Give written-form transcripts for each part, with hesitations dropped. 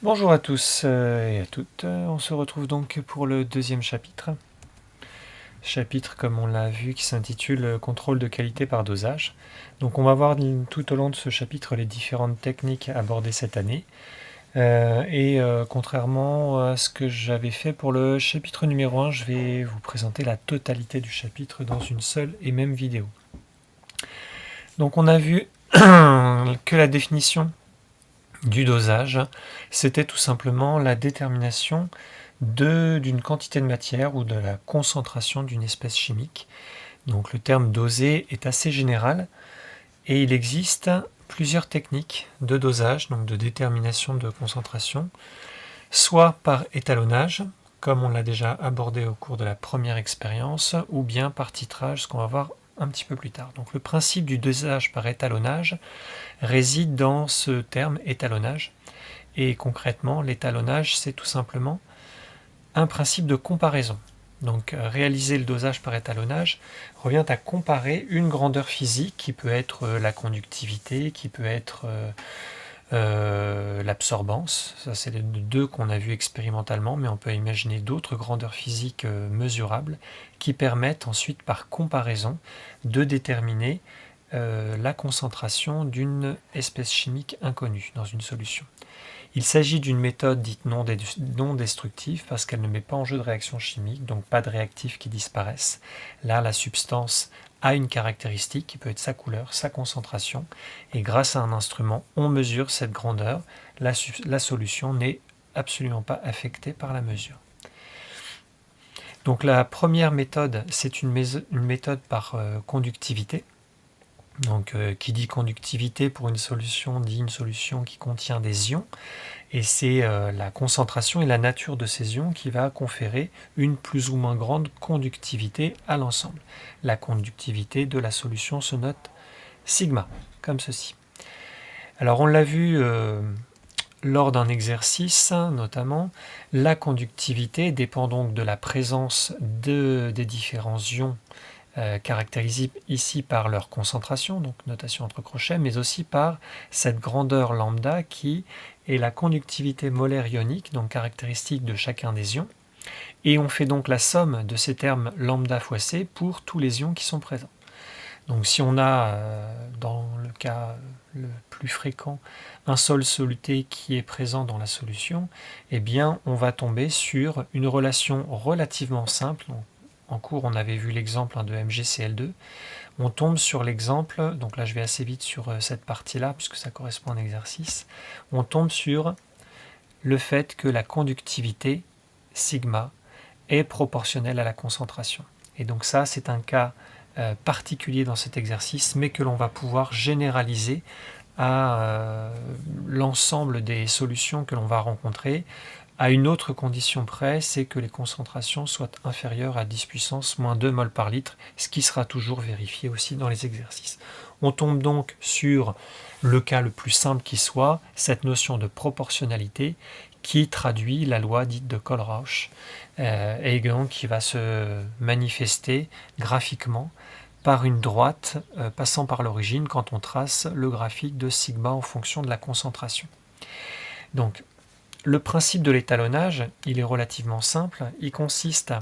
Bonjour à tous et à toutes, on se retrouve donc pour le deuxième chapitre. Chapitre, comme on l'a vu, qui s'intitule Contrôle de qualité par dosage. Donc on va voir tout au long de ce chapitre les différentes techniques abordées cette année. Contrairement à ce que j'avais fait pour le chapitre numéro 1, je vais vous présenter la totalité du chapitre dans une seule et même vidéo. Donc on a vu que la définition du dosage, c'était tout simplement la détermination d'une quantité de matière ou de la concentration d'une espèce chimique. Donc le terme doser est assez général et il existe plusieurs techniques de dosage, donc de détermination de concentration, soit par étalonnage, comme on l'a déjà abordé au cours de la première expérience, ou bien par titrage, ce qu'on va voir un petit peu plus tard. Donc le principe du dosage par étalonnage réside dans ce terme étalonnage. Et concrètement, l'étalonnage, c'est tout simplement un principe de comparaison. Donc réaliser le dosage par étalonnage revient à comparer une grandeur physique qui peut être la conductivité, qui peut être l'absorbance. Ça, c'est les deux qu'on a vus expérimentalement, mais on peut imaginer d'autres grandeurs physiques mesurables qui permettent ensuite par comparaison de déterminer la concentration d'une espèce chimique inconnue dans une solution. Il s'agit d'une méthode dite non destructive parce qu'elle ne met pas en jeu de réaction chimique, donc pas de réactifs qui disparaissent. Là, la substance a une caractéristique qui peut être sa couleur, sa concentration, et grâce à un instrument, on mesure cette grandeur. La solution n'est absolument pas affectée par la mesure. Donc la première méthode, c'est une méthode par conductivité. Donc, qui dit conductivité pour une solution dit une solution qui contient des ions, et c'est la concentration et la nature de ces ions qui va conférer une plus ou moins grande conductivité à l'ensemble. La conductivité de la solution se note sigma, comme ceci. Alors on l'a vu lors d'un exercice notamment, la conductivité dépend donc de la présence des différents ions caractérisés ici par leur concentration, donc notation entre crochets, mais aussi par cette grandeur lambda qui est la conductivité molaire ionique, donc caractéristique de chacun des ions. Et on fait donc la somme de ces termes lambda fois C pour tous les ions qui sont présents. Donc si on a, dans le cas le plus fréquent, un seul soluté qui est présent dans la solution, eh bien on va tomber sur une relation relativement simple. Donc, en cours, on avait vu l'exemple de MgCl2. On tombe sur l'exemple, donc là je vais assez vite sur cette partie-là, puisque ça correspond à un exercice. On tombe sur le fait que la conductivité, sigma, est proportionnelle à la concentration. Et donc ça, c'est un cas particulier dans cet exercice, mais que l'on va pouvoir généraliser à l'ensemble des solutions que l'on va rencontrer, à une autre condition près, c'est que les concentrations soient inférieures à 10 puissance moins 2 mol par litre, ce qui sera toujours vérifié aussi dans les exercices. On tombe donc sur le cas le plus simple qui soit, cette notion de proportionnalité qui traduit la loi dite de Kohlrausch, et donc qui va se manifester graphiquement par une droite passant par l'origine quand on trace le graphique de sigma en fonction de la concentration. Donc, le principe de l'étalonnage, il est relativement simple. Il consiste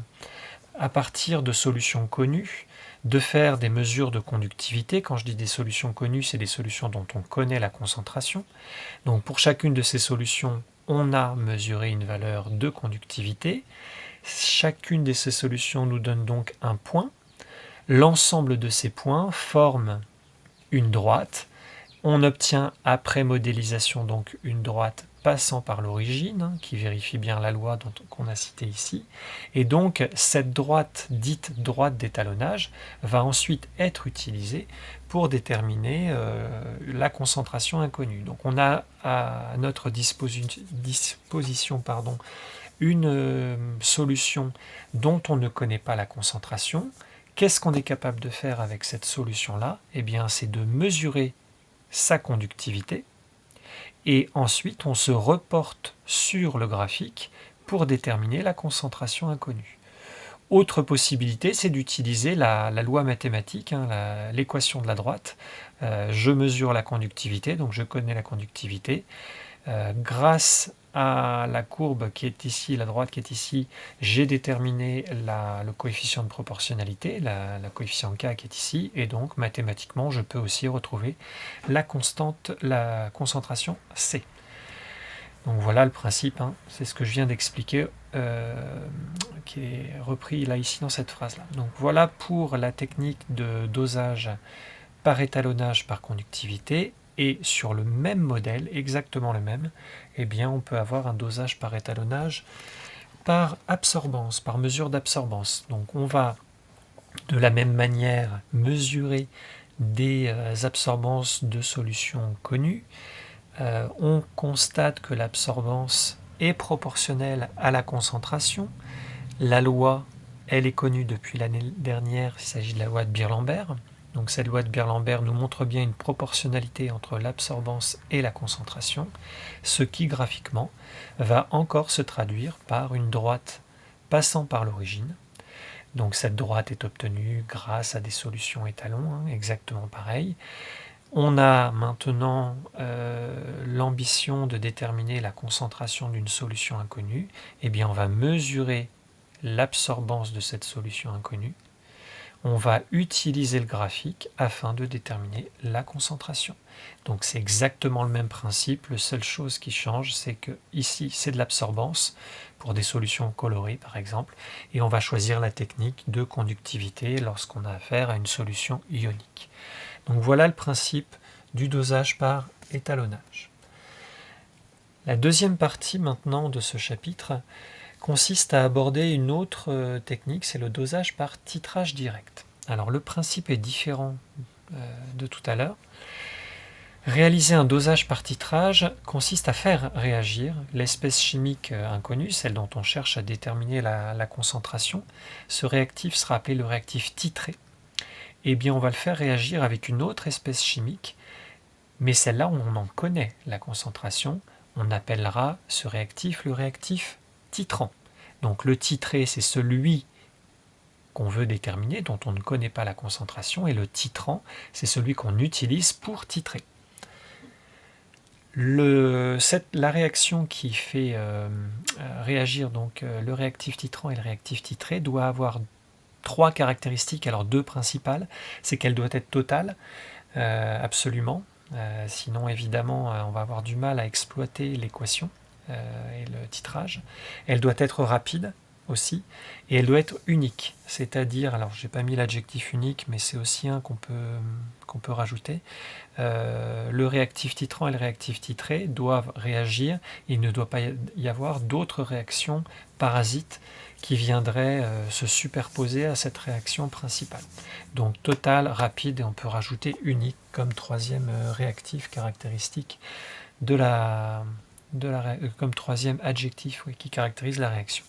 à partir de solutions connues, de faire des mesures de conductivité. Quand je dis des solutions connues, c'est des solutions dont on connaît la concentration. Donc pour chacune de ces solutions, on a mesuré une valeur de conductivité. Chacune de ces solutions nous donne donc un point. L'ensemble de ces points forme une droite. On obtient après modélisation donc une droite passant par l'origine, qui vérifie bien la loi qu'on a citée ici. Et donc cette droite, dite droite d'étalonnage, va ensuite être utilisée pour déterminer la concentration inconnue. Donc on a à notre disposition une solution dont on ne connaît pas la concentration. Qu'est-ce qu'on est capable de faire avec cette solution-là? Eh bien, c'est de mesurer sa conductivité, et ensuite on se reporte sur le graphique pour déterminer la concentration inconnue. Autre possibilité, c'est d'utiliser la loi mathématique, l'équation de la droite. Je mesure la conductivité, donc je connais la conductivité. Grâce à la courbe qui est ici, la droite qui est ici, j'ai déterminé le coefficient de proportionnalité, la coefficient K qui est ici, et donc mathématiquement je peux aussi retrouver la concentration C. Donc voilà le principe, hein. C'est ce que je viens d'expliquer, qui est repris là ici dans cette phrase-là. Donc voilà pour la technique de dosage par étalonnage par conductivité, et sur le même modèle, exactement le même, eh bien on peut avoir un dosage par étalonnage par absorbance, par mesure d'absorbance. Donc on va de la même manière mesurer des absorbances de solutions connues. On constate que l'absorbance est proportionnelle à la concentration. La loi, elle est connue depuis l'année dernière, il s'agit de la loi de Beer-Lambert. Donc cette loi de Beer-Lambert nous montre bien une proportionnalité entre l'absorbance et la concentration, ce qui graphiquement va encore se traduire par une droite passant par l'origine. Donc cette droite est obtenue grâce à des solutions étalons, hein, exactement pareil. On a maintenant l'ambition de déterminer la concentration d'une solution inconnue. Eh bien, on va mesurer l'absorbance de cette solution inconnue. On va utiliser le graphique afin de déterminer la concentration. Donc c'est exactement le même principe. La seule chose qui change, c'est que ici c'est de l'absorbance pour des solutions colorées par exemple, et on va choisir la technique de conductivité lorsqu'on a affaire à une solution ionique. Donc voilà le principe du dosage par étalonnage. La deuxième partie maintenant de ce chapitre consiste à aborder une autre technique, c'est le dosage par titrage direct. Alors le principe est différent de tout à l'heure. Réaliser un dosage par titrage consiste à faire réagir l'espèce chimique inconnue, celle dont on cherche à déterminer la concentration. Ce réactif sera appelé le réactif titré. Eh bien, on va le faire réagir avec une autre espèce chimique, mais celle-là, on en connaît la concentration. On appellera ce réactif le réactif titrant. Donc le titré, c'est celui qu'on veut déterminer, dont on ne connaît pas la concentration, et le titrant, c'est celui qu'on utilise pour titrer. La réaction qui fait réagir donc, le réactif titrant et le réactif titré doit avoir trois caractéristiques, alors deux principales, c'est qu'elle doit être totale, absolument, sinon évidemment on va avoir du mal à exploiter l'équation et le titrage. Elle doit être rapide aussi, et elle doit être unique, c'est-à-dire, alors j'ai pas mis l'adjectif unique, mais c'est aussi un qu'on peut rajouter. Le réactif titrant et le réactif titré doivent réagir, il ne doit pas y avoir d'autres réactions parasites qui viendraient se superposer à cette réaction principale. Donc total, rapide, et on peut rajouter unique comme troisième réactif caractéristique comme troisième adjectif, oui, qui caractérise la réaction.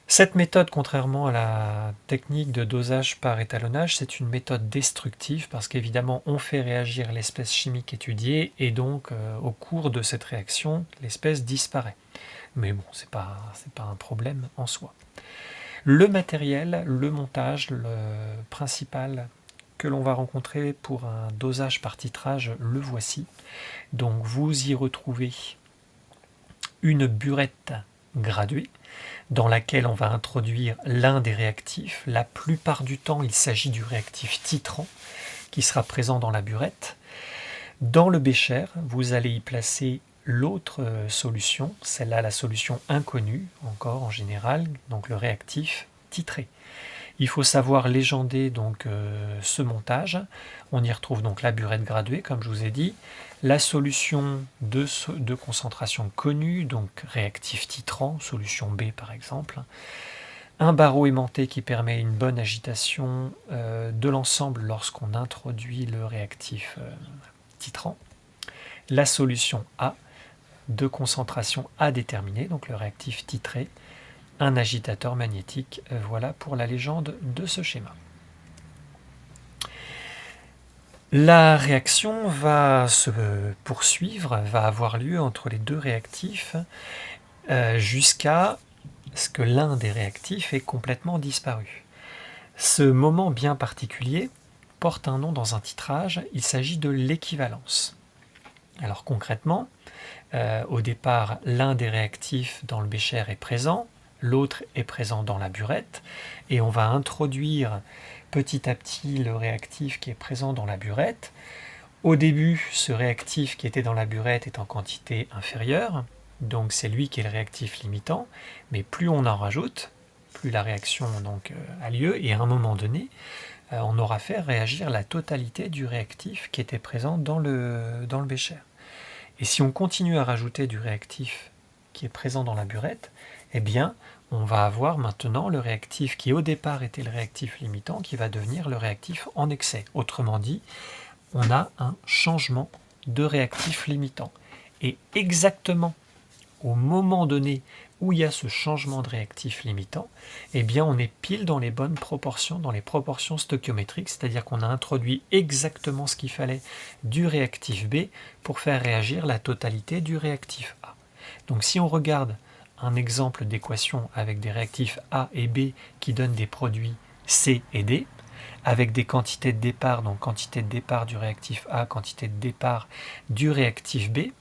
Cette méthode, contrairement à la technique de dosage par étalonnage, c'est une méthode destructive parce qu'évidemment on fait réagir l'espèce chimique étudiée et donc au cours de cette réaction, l'espèce disparaît. Mais bon, c'est pas un problème en soi. Le matériel, le montage, le principal que l'on va rencontrer pour un dosage par titrage, le voici. Donc vous y retrouvez une burette graduée dans laquelle on va introduire l'un des réactifs. La plupart du temps, il s'agit du réactif titrant qui sera présent dans la burette. Dans le bécher, vous allez y placer l'autre solution, celle-là la solution inconnue, encore en général, donc le réactif titré. Il faut savoir légender donc ce montage. On y retrouve donc la burette graduée, comme je vous ai dit, la solution de concentration connue, donc réactif titrant, solution B par exemple, un barreau aimanté qui permet une bonne agitation de l'ensemble lorsqu'on introduit le réactif titrant, la solution A de concentration à déterminer, donc le réactif titré, un agitateur magnétique. Voilà pour la légende de ce schéma. La réaction va se poursuivre, va avoir lieu entre les deux réactifs jusqu'à ce que l'un des réactifs ait complètement disparu. Ce moment bien particulier porte un nom dans un titrage, il s'agit de l'équivalence. Alors concrètement, au départ, l'un des réactifs dans le bécher est présent, l'autre est présent dans la burette, et on va introduire petit à petit le réactif qui est présent dans la burette. Au début, ce réactif qui était dans la burette est en quantité inférieure, donc c'est lui qui est le réactif limitant, mais plus on en rajoute, plus la réaction donc, a lieu, et à un moment donné, on aura fait réagir la totalité du réactif qui était présent dans le bécher. Et si on continue à rajouter du réactif qui est présent dans la burette, eh bien, on va avoir maintenant le réactif qui au départ était le réactif limitant qui va devenir le réactif en excès. Autrement dit, on a un changement de réactif limitant. Et exactement au moment donné où il y a ce changement de réactif limitant, eh bien on est pile dans les bonnes proportions, dans les proportions stoichiométriques, c'est-à-dire qu'on a introduit exactement ce qu'il fallait du réactif B pour faire réagir la totalité du réactif A. Donc si on regarde un exemple d'équation avec des réactifs A et B qui donnent des produits C et D, avec des quantités de départ, donc quantité de départ du réactif A, quantité de départ du réactif B,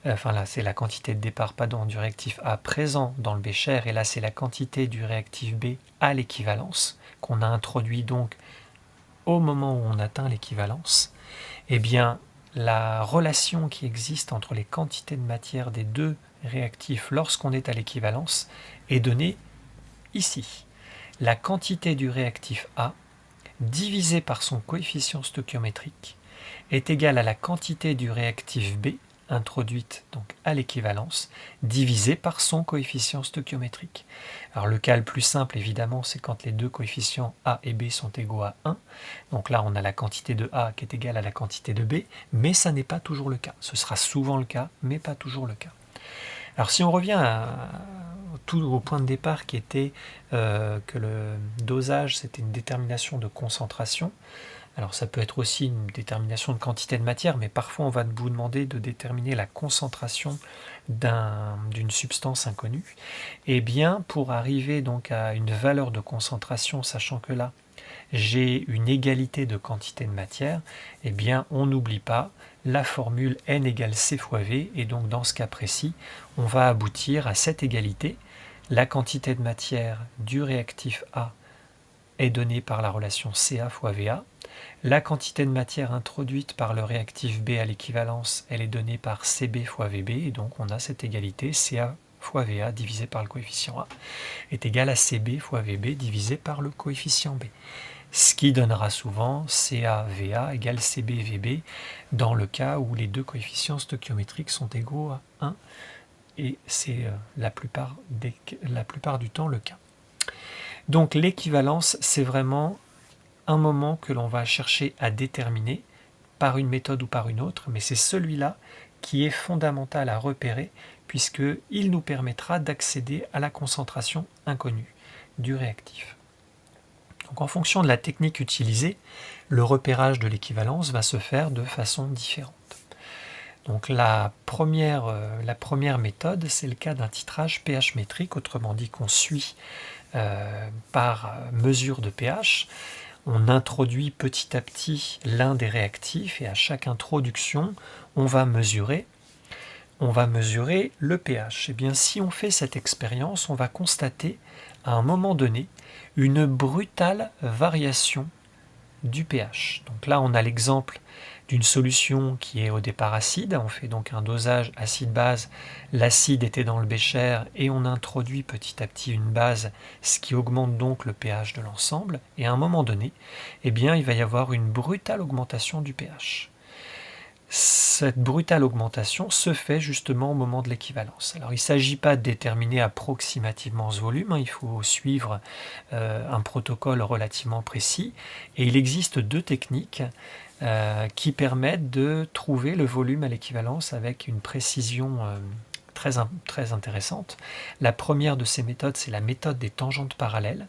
enfin là c'est la quantité de départ du réactif A présent dans le bécher, et là c'est la quantité du réactif B à l'équivalence, qu'on a introduit donc au moment où on atteint l'équivalence, eh bien la relation qui existe entre les quantités de matière des deux réactifs lorsqu'on est à l'équivalence est donnée ici. La quantité du réactif A divisée par son coefficient stoichiométrique est égale à la quantité du réactif B introduite donc à l'équivalence, divisée par son coefficient stoichiométrique. Alors le cas le plus simple évidemment c'est quand les deux coefficients A et B sont égaux à 1, donc là on a la quantité de A qui est égale à la quantité de B, mais ça n'est pas toujours le cas. Ce sera souvent le cas, mais pas toujours le cas. Alors si on revient au point de départ qui était que le dosage c'était une détermination de concentration, alors ça peut être aussi une détermination de quantité de matière, mais parfois on va vous demander de déterminer la concentration d'une substance inconnue. Et bien pour arriver donc à une valeur de concentration, sachant que là j'ai une égalité de quantité de matière, eh bien on n'oublie pas la formule N égale C fois V, et donc dans ce cas précis, on va aboutir à cette égalité. La quantité de matière du réactif A est donnée par la relation Ca fois Va. La quantité de matière introduite par le réactif B à l'équivalence, elle est donnée par Cb fois Vb, et donc on a cette égalité Ca fois Va divisé par le coefficient A est égal à Cb fois Vb divisé par le coefficient B. Ce qui donnera souvent CaVa égale CbVb dans le cas où les deux coefficients stoichiométriques sont égaux à 1, et c'est la plupart du temps le cas. Donc l'équivalence, c'est vraiment un moment que l'on va chercher à déterminer par une méthode ou par une autre, mais c'est celui-là qui est fondamental à repérer puisqu'il nous permettra d'accéder à la concentration inconnue du réactif. Donc en fonction de la technique utilisée, le repérage de l'équivalence va se faire de façon différente. Donc la première méthode, c'est le cas d'un titrage pH métrique, autrement dit qu'on suit par mesure de pH. On introduit petit à petit l'un des réactifs et à chaque introduction, on va mesurer le pH. Et bien si on fait cette expérience, on va constater à un moment donné une brutale variation du pH. Donc là on a l'exemple d'une solution qui est au départ acide, on fait donc un dosage acide-base, l'acide était dans le bécher et on introduit petit à petit une base, ce qui augmente donc le pH de l'ensemble, et à un moment donné, eh bien, il va y avoir une brutale augmentation du pH. Cette brutale augmentation se fait justement au moment de l'équivalence. Alors il ne s'agit pas de déterminer approximativement ce volume, il faut suivre un protocole relativement précis, et il existe deux techniques qui permettent de trouver le volume à l'équivalence avec une précision très intéressante. La première de ces méthodes, c'est la méthode des tangentes parallèles.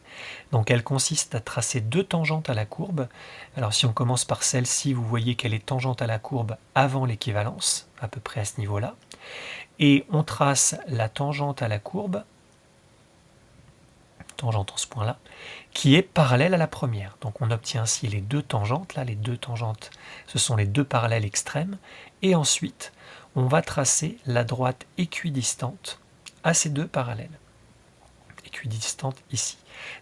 Donc elle consiste à tracer deux tangentes à la courbe. Alors si on commence par celle-ci, vous voyez qu'elle est tangente à la courbe avant l'équivalence, à peu près à ce niveau-là. Et on trace la tangente à la courbe tangente en ce point-là, qui est parallèle à la première. Donc on obtient ainsi les deux tangentes, là les deux tangentes, ce sont les deux parallèles extrêmes, et ensuite on va tracer la droite équidistante à ces deux parallèles. Équidistante ici.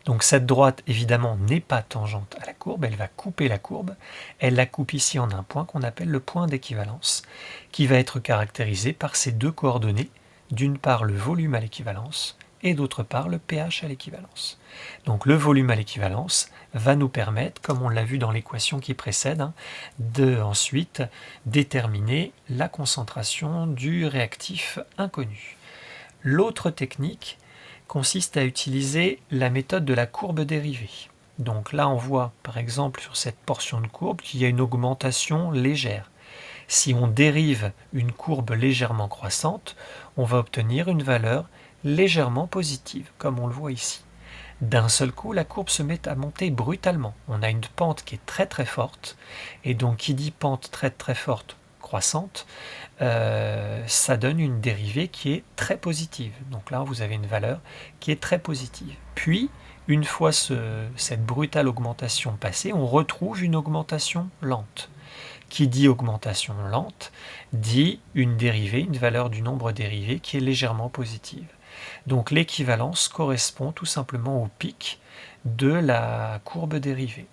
Donc cette droite évidemment n'est pas tangente à la courbe, elle va couper la courbe, elle la coupe ici en un point qu'on appelle le point d'équivalence, qui va être caractérisé par ces deux coordonnées, d'une part le volume à l'équivalence, et d'autre part le pH à l'équivalence. Donc le volume à l'équivalence va nous permettre, comme on l'a vu dans l'équation qui précède, de ensuite déterminer la concentration du réactif inconnu. L'autre technique consiste à utiliser la méthode de la courbe dérivée. Donc là on voit par exemple sur cette portion de courbe qu'il y a une augmentation légère. Si on dérive une courbe légèrement croissante, on va obtenir une valeur légèrement positive, comme on le voit ici. D'un seul coup, la courbe se met à monter brutalement. On a une pente qui est très très forte, et donc qui dit pente très très forte, croissante, ça donne une dérivée qui est très positive. Donc là, vous avez une valeur qui est très positive. Puis, une fois cette brutale augmentation passée, on retrouve une augmentation lente. Qui dit augmentation lente, dit une dérivée, une valeur du nombre dérivé qui est légèrement positive. Donc l'équivalence correspond tout simplement au pic de la courbe dérivée.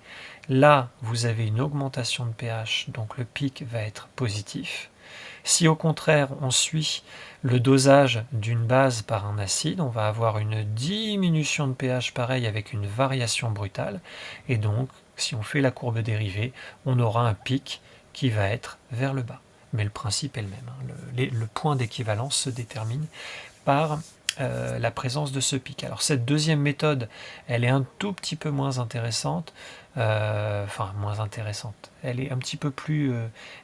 Là, vous avez une augmentation de pH, donc le pic va être positif. Si au contraire on suit le dosage d'une base par un acide, on va avoir une diminution de pH pareil avec une variation brutale, et donc si on fait la courbe dérivée, on aura un pic qui va être vers le bas. Mais le principe est le même. Le point d'équivalence se détermine par la présence de ce pic. Alors cette deuxième méthode, elle est un tout petit peu moins intéressante, moins intéressante. Elle est un petit peu plus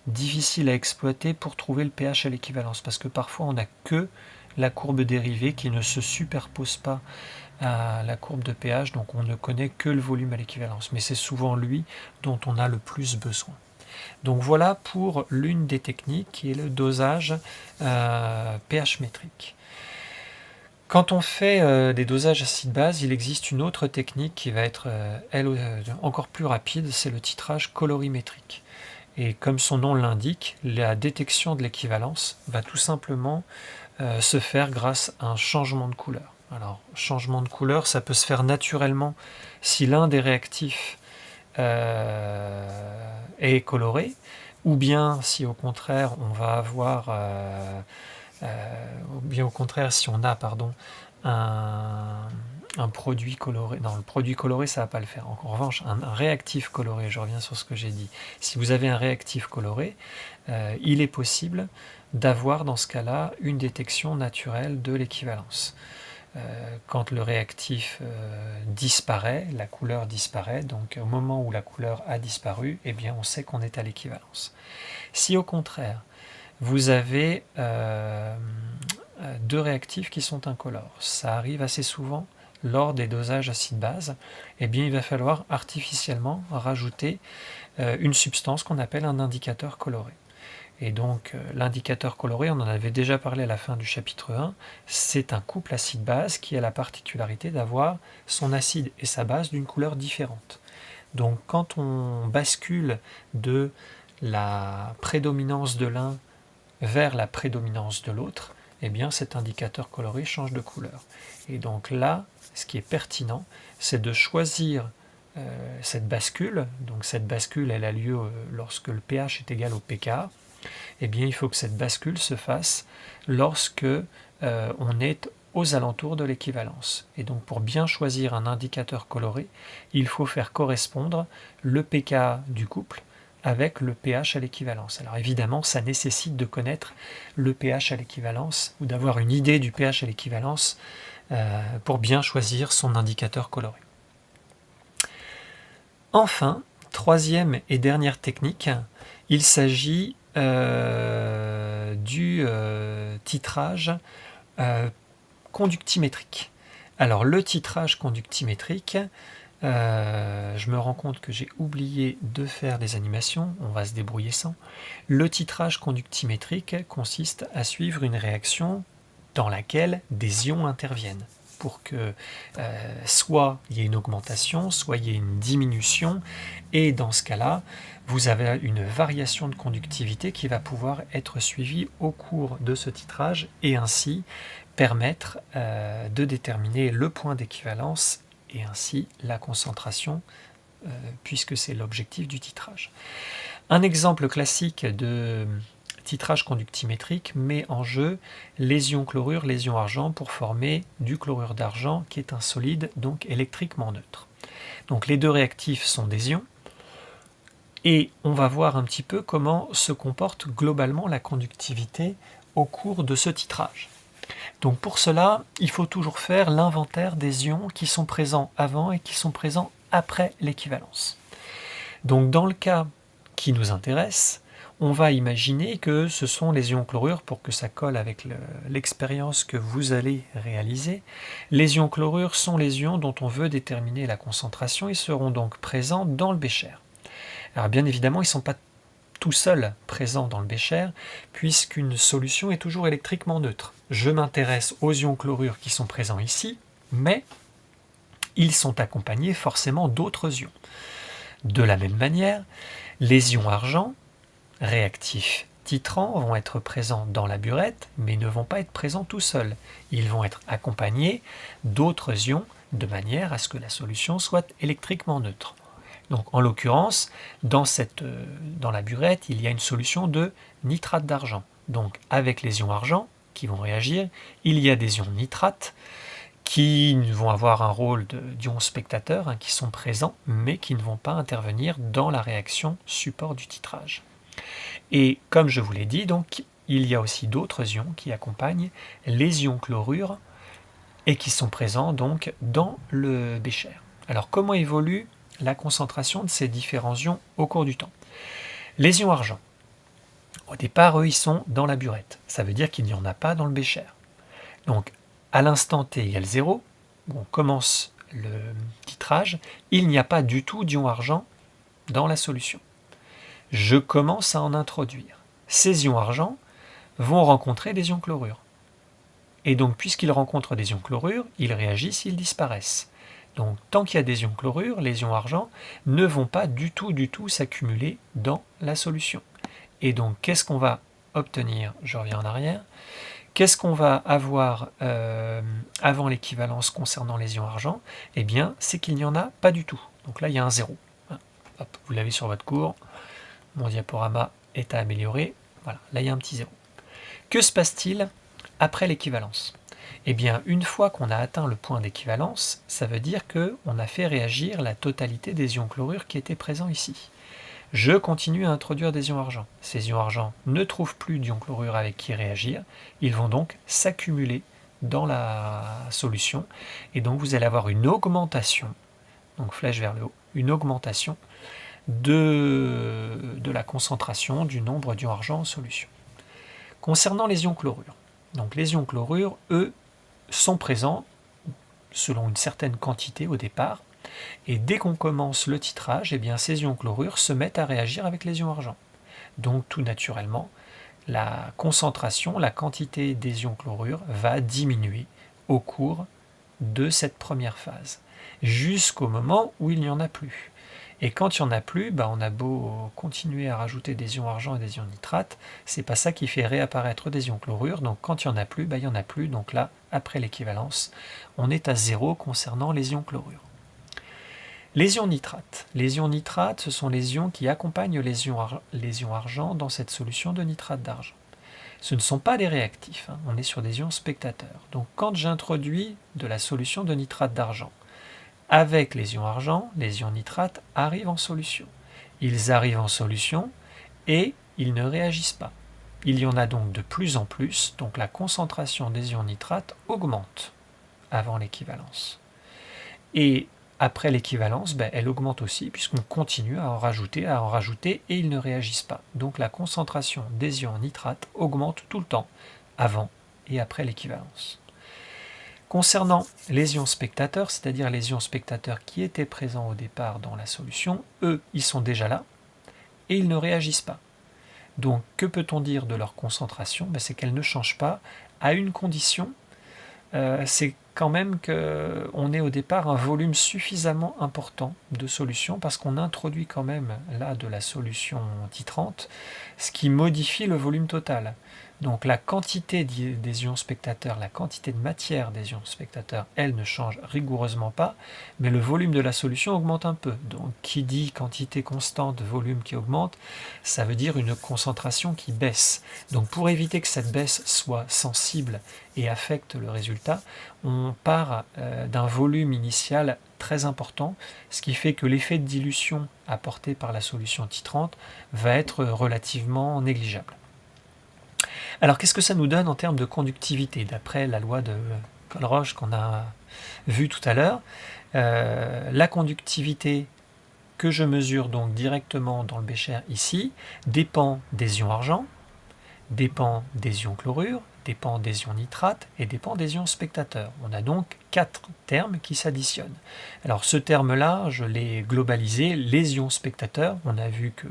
difficile à exploiter pour trouver le pH à l'équivalence, parce que parfois on n'a que la courbe dérivée qui ne se superpose pas à la courbe de pH, donc on ne connaît que le volume à l'équivalence, mais c'est souvent lui dont on a le plus besoin. Donc voilà pour l'une des techniques qui est le dosage pH métrique. Quand on fait des dosages acide-base, il existe une autre technique qui va être encore plus rapide, c'est le titrage colorimétrique. Et comme son nom l'indique, la détection de l'équivalence va tout simplement se faire grâce à un changement de couleur. Alors, changement de couleur, ça peut se faire naturellement si l'un des réactifs est coloré, ou bien si au contraire on va avoir ou bien au contraire si on a un produit coloré. Non, le produit coloré ça va pas le faire. En revanche, un réactif coloré, je reviens sur ce que j'ai dit, si vous avez un réactif coloré, il est possible d'avoir dans ce cas-là une détection naturelle de l'équivalence. Quand le réactif disparaît, la couleur disparaît, donc au moment où la couleur a disparu, eh bien on sait qu'on est à l'équivalence. Si au contraire, vous avez deux réactifs qui sont incolores, ça arrive assez souvent lors des dosages acide-base, eh bien il va falloir artificiellement rajouter une substance qu'on appelle un indicateur coloré. Et donc l'indicateur coloré, on en avait déjà parlé à la fin du chapitre 1, c'est un couple acide-base qui a la particularité d'avoir son acide et sa base d'une couleur différente. Donc quand on bascule de la prédominance de l'un vers la prédominance de l'autre, eh bien cet indicateur coloré change de couleur. Et donc là, ce qui est pertinent, c'est de choisir cette bascule. Donc cette bascule, elle a lieu lorsque le pH est égal au pK. Eh bien, il faut que cette bascule se fasse lorsque on est aux alentours de l'équivalence. Et donc, pour bien choisir un indicateur coloré, il faut faire correspondre le pK du couple avec le pH à l'équivalence. Alors évidemment, ça nécessite de connaître le pH à l'équivalence ou d'avoir une idée du pH à l'équivalence pour bien choisir son indicateur coloré. Enfin, troisième et dernière technique, il s'agit du titrage conductimétrique. Alors le titrage conductimétrique, je me rends compte que j'ai oublié de faire des animations, on va se débrouiller sans. Le titrage conductimétrique consiste à suivre une réaction dans laquelle des ions interviennent. pour que soit il y ait une augmentation, soit il y ait une diminution, et dans ce cas-là, vous avez une variation de conductivité qui va pouvoir être suivie au cours de ce titrage et ainsi permettre de déterminer le point d'équivalence et ainsi la concentration puisque c'est l'objectif du titrage. Un exemple classique de titrage conductimétrique met en jeu les ions chlorure, les ions argent pour former du chlorure d'argent qui est un solide donc électriquement neutre. Donc les deux réactifs sont des ions et on va voir un petit peu comment se comporte globalement la conductivité au cours de ce titrage. Donc pour cela, il faut toujours faire l'inventaire des ions qui sont présents avant et qui sont présents après l'équivalence. Donc dans le cas qui nous intéresse, on va imaginer que ce sont les ions chlorure pour que ça colle avec l'expérience que vous allez réaliser. Les ions chlorure sont les ions dont on veut déterminer la concentration et seront donc présents dans le bécher. Alors bien évidemment, ils ne sont pas tout seuls présents dans le bécher, puisqu'une solution est toujours électriquement neutre. Je m'intéresse aux ions chlorure qui sont présents ici, mais ils sont accompagnés forcément d'autres ions. De la même manière, les ions argent, réactifs titrants, vont être présents dans la burette, mais ne vont pas être présents tout seuls. Ils vont être accompagnés d'autres ions, de manière à ce que la solution soit électriquement neutre. Donc en l'occurrence, dans la burette, il y a une solution de nitrate d'argent. Donc avec les ions argent qui vont réagir, il y a des ions nitrates qui vont avoir un rôle d'ions spectateurs, qui sont présents, mais qui ne vont pas intervenir dans la réaction support du titrage. Et comme je vous l'ai dit, donc, il y a aussi d'autres ions qui accompagnent les ions chlorure et qui sont présents donc dans le bécher. Alors comment évolue la concentration de ces différents ions au cours du temps? Les ions argent, au départ, eux, ils sont dans la burette. Ça veut dire qu'il n'y en a pas dans le bécher. Donc, à l'instant t égale 0, où on commence le titrage, il n'y a pas du tout d'ion argent dans la solution. Je commence à en introduire. Ces ions argent vont rencontrer des ions chlorure. Et donc, puisqu'ils rencontrent des ions chlorure, ils réagissent, ils disparaissent. Donc, tant qu'il y a des ions chlorure, les ions argent ne vont pas du tout s'accumuler dans la solution. Et donc, qu'est-ce qu'on va obtenir? Je reviens en arrière. Qu'est-ce qu'on va avoir avant l'équivalence concernant les ions argent? Eh bien, c'est qu'il n'y en a pas du tout. Donc là, il y a un 0. Hop, vous l'avez sur votre cours. Mon diaporama est à améliorer. Voilà, là, il y a un petit 0. Que se passe-t-il après l'équivalence? Eh bien, une fois qu'on a atteint le point d'équivalence, ça veut dire qu'on a fait réagir la totalité des ions chlorure qui étaient présents ici. Je continue à introduire des ions argent. Ces ions argent ne trouvent plus d'ions chlorure avec qui réagir. Ils vont donc s'accumuler dans la solution. Et donc vous allez avoir une augmentation, donc flèche vers le haut, une augmentation de la concentration du nombre d'ions argent en solution. Concernant les ions chlorure, donc les ions chlorure, eux, sont présents selon une certaine quantité au départ. Et dès qu'on commence le titrage, eh bien, ces ions chlorure se mettent à réagir avec les ions argent. Donc tout naturellement, la concentration, la quantité des ions chlorure va diminuer au cours de cette première phase, jusqu'au moment où il n'y en a plus. Et quand il n'y en a plus, on a beau continuer à rajouter des ions argent et des ions nitrates, c'est pas ça qui fait réapparaître des ions chlorure. Donc quand il n'y en a plus, il n'y en a plus. Donc là, après l'équivalence, on est à 0 concernant les ions chlorure. Les ions nitrates. Les ions nitrates, ce sont les ions qui accompagnent les ions argent dans cette solution de nitrate d'argent. Ce ne sont pas des réactifs, on est sur des ions spectateurs. Donc quand j'introduis de la solution de nitrate d'argent, avec les ions argent, les ions nitrates arrivent en solution. Ils arrivent en solution et ils ne réagissent pas. Il y en a donc de plus en plus, donc la concentration des ions nitrates augmente avant l'équivalence. Et après l'équivalence, elle augmente aussi puisqu'on continue à en rajouter et ils ne réagissent pas. Donc la concentration des ions nitrates augmente tout le temps, avant et après l'équivalence. Concernant les ions spectateurs, c'est-à-dire les ions spectateurs qui étaient présents au départ dans la solution, eux, ils sont déjà là et ils ne réagissent pas. Donc que peut-on dire de leur concentration? C'est qu'elle ne change pas à une condition, c'est quand même qu'on ait au départ un volume suffisamment important de solution, parce qu'on introduit quand même là de la solution titrante, ce qui modifie le volume total. Donc la quantité des ions spectateurs, la quantité de matière des ions spectateurs, elle ne change rigoureusement pas, mais le volume de la solution augmente un peu. Donc qui dit quantité constante, volume qui augmente, ça veut dire une concentration qui baisse. Donc pour éviter que cette baisse soit sensible et affecte le résultat, on part d'un volume initial très important, ce qui fait que l'effet de dilution apporté par la solution titrante va être relativement négligeable. Alors qu'est-ce que ça nous donne en termes de conductivité, d'après la loi de Colroche qu'on a vue tout à l'heure? La conductivité que je mesure donc directement dans le bécher ici dépend des ions argent, dépend des ions chlorure, dépend des ions nitrate et dépend des ions spectateurs. On a donc 4 termes qui s'additionnent. Alors ce terme-là, je l'ai globalisé, les ions spectateurs. On a vu que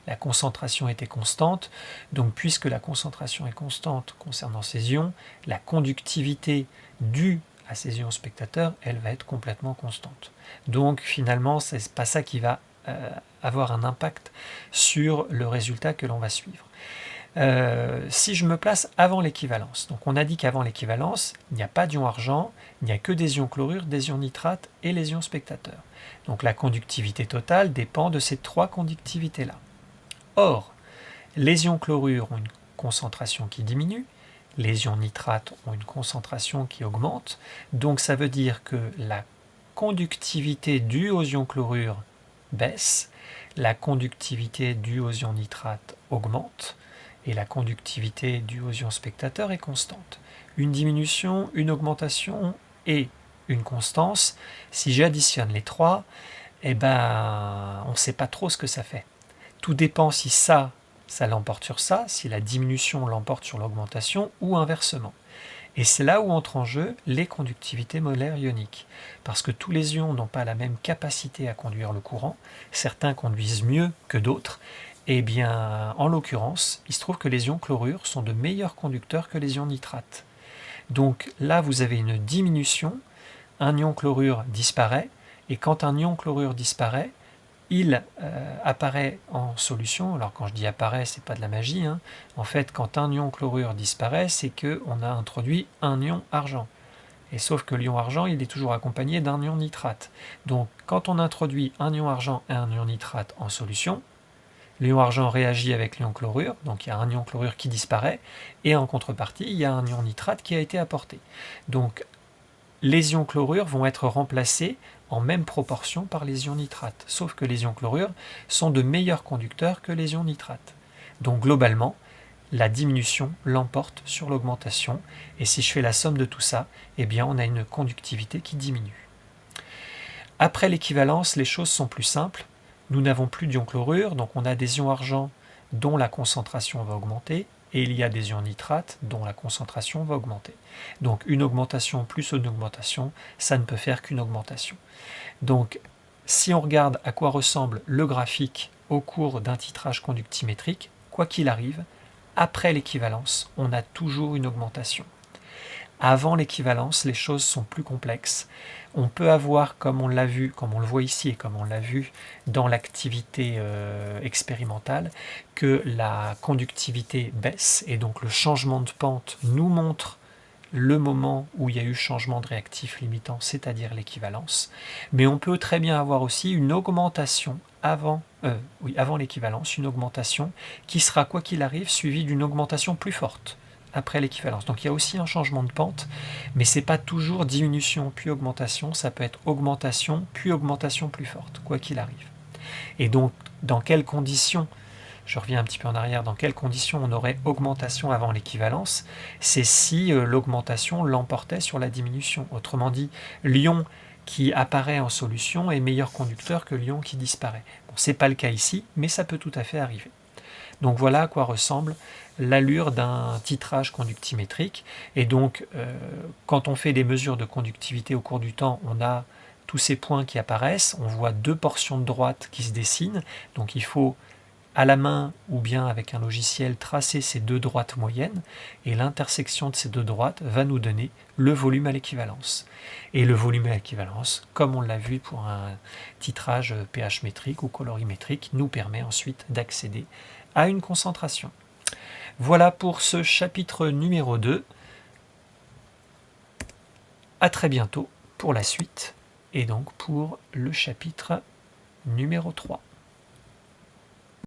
la concentration était constante, donc puisque la concentration est constante concernant ces ions, la conductivité due à ces ions spectateurs, elle va être complètement constante. Donc finalement, c'est pas ça qui va avoir un impact sur le résultat que l'on va suivre. Si je me place avant l'équivalence, donc on a dit qu'avant l'équivalence, il n'y a pas d'ion argent, il n'y a que des ions chlorure, des ions nitrate et les ions spectateurs. Donc la conductivité totale dépend de ces 3 conductivités-là. Or, les ions chlorure ont une concentration qui diminue, les ions nitrates ont une concentration qui augmente, donc ça veut dire que la conductivité due aux ions chlorure baisse, la conductivité due aux ions nitrates augmente, et la conductivité due aux ions spectateurs est constante. Une diminution, une augmentation et une constance, si j'additionne les 3, eh ben, on ne sait pas trop ce que ça fait. Tout dépend si ça l'emporte sur ça, si la diminution l'emporte sur l'augmentation, ou inversement. Et c'est là où entrent en jeu les conductivités molaires ioniques. Parce que tous les ions n'ont pas la même capacité à conduire le courant, certains conduisent mieux que d'autres. Eh bien, en l'occurrence, il se trouve que les ions chlorure sont de meilleurs conducteurs que les ions nitrates. Donc là, vous avez une diminution, un ion chlorure disparaît, et quand un ion chlorure disparaît, il apparaît en solution. Alors quand je dis apparaît, c'est pas de la magie, hein. En fait, quand un ion chlorure disparaît, c'est qu'on a introduit un ion argent. Et sauf que l'ion argent, il est toujours accompagné d'un ion nitrate. Donc quand on introduit un ion argent et un ion nitrate en solution, l'ion argent réagit avec l'ion chlorure, donc il y a un ion chlorure qui disparaît, et en contrepartie, il y a un ion nitrate qui a été apporté. Donc les ions chlorure vont être remplacés en même proportion par les ions nitrates, sauf que les ions chlorure sont de meilleurs conducteurs que les ions nitrates. Donc globalement, la diminution l'emporte sur l'augmentation, et si je fais la somme de tout ça, eh bien on a une conductivité qui diminue. Après l'équivalence, les choses sont plus simples. Nous n'avons plus d'ions chlorure, donc on a des ions argent dont la concentration va augmenter, et il y a des ions nitrates dont la concentration va augmenter. Donc une augmentation plus une augmentation, ça ne peut faire qu'une augmentation. Donc si on regarde à quoi ressemble le graphique au cours d'un titrage conductimétrique, quoi qu'il arrive, après l'équivalence, on a toujours une augmentation. Avant l'équivalence, les choses sont plus complexes. On peut avoir, comme on l'a vu, comme on le voit ici et comme on l'a vu dans l'activité expérimentale, que la conductivité baisse et donc le changement de pente nous montre le moment où il y a eu changement de réactif limitant, c'est-à-dire l'équivalence. Mais on peut très bien avoir aussi une augmentation avant l'équivalence, une augmentation qui sera, quoi qu'il arrive, suivie d'une augmentation plus forte après l'équivalence. Donc il y a aussi un changement de pente, mais ce n'est pas toujours diminution puis augmentation, ça peut être augmentation puis augmentation plus forte, quoi qu'il arrive. Et donc, dans quelles conditions, je reviens un petit peu en arrière, dans quelles conditions on aurait augmentation avant l'équivalence? C'est si l'augmentation l'emportait sur la diminution. Autrement dit, l'ion qui apparaît en solution est meilleur conducteur que l'ion qui disparaît. Bon, ce n'est pas le cas ici, mais ça peut tout à fait arriver. Donc voilà à quoi ressemble l'allure d'un titrage conductimétrique. Et donc, quand on fait des mesures de conductivité au cours du temps, on a tous ces points qui apparaissent. On voit 2 portions de droite qui se dessinent. Donc il faut à la main ou bien avec un logiciel tracer ces deux droites moyennes, et l'intersection de ces deux droites va nous donner le volume à l'équivalence. Et le volume à l'équivalence, comme on l'a vu pour un titrage pH métrique ou colorimétrique, nous permet ensuite d'accéder à une concentration. Voilà pour ce chapitre numéro 2. À très bientôt pour la suite et donc pour le chapitre numéro 3.